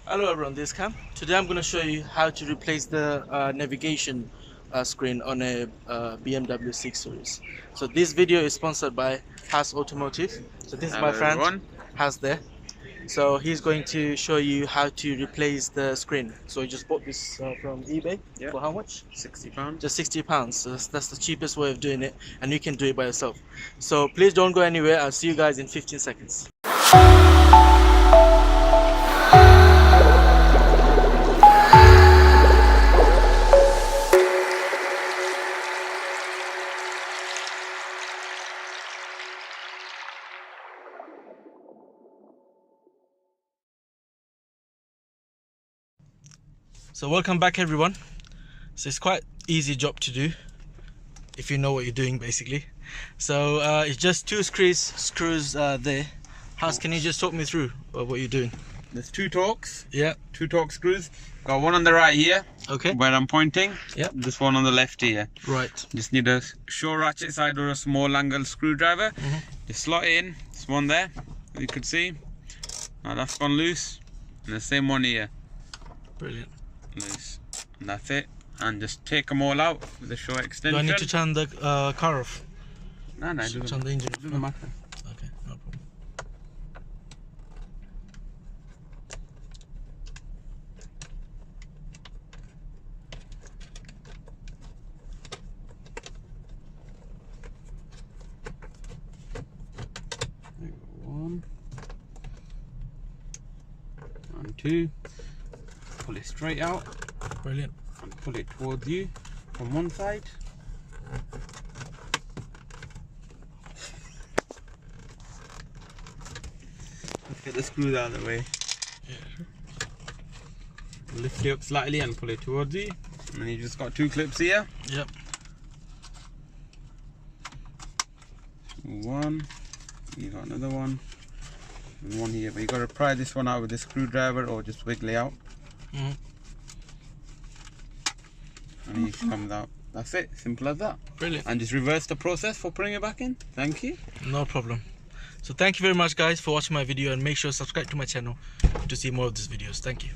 Hello everyone, this is Cam. Today I'm going to show you how to replace the navigation screen on a BMW 6 Series. So this video is sponsored by Has Automotive. So this is my friend Has there. So he's going to show you how to replace the screen. So he just bought this from eBay. For how much? £60. Just £60. So that's the cheapest way of doing it, and you can do it by yourself. So please don't go anywhere. I'll see you guys in 15 seconds. So welcome back everyone. So it's quite easy job to do if you know what you're doing basically. So it's just two screws there. House, can you just talk me through what you're doing? There's two Torx. Yeah. Two Torx screws. Got one on the right here. Okay. Where I'm pointing. Yeah. This one on the left here. Right. Just need a short ratchet side or a small angle screwdriver. Just slot it in. There's one there. You could see. Now that's gone loose. And the same one here. Brilliant. Loose. And that's it. And just take them all out with a short extension. Do I need to turn the car off? No, it doesn't, turn the engine off? doesn't matter. Okay, no problem. One and two. Pull it straight out. Brilliant. And pull it towards you from one side. Let's get the screws out of the way. Yeah. Lift it up slightly and pull it towards you. And then you just got two clips here. Yep. One. You got another one. And one here. But you got to pry this one out with a screwdriver or just wiggle it out. And it comes out. That's it. Simple as that. Brilliant. And just reverse the process for putting it back in. Thank you. No problem. So thank you very much guys for watching my video, and make sure to subscribe to my channel to see more of these videos. Thank you.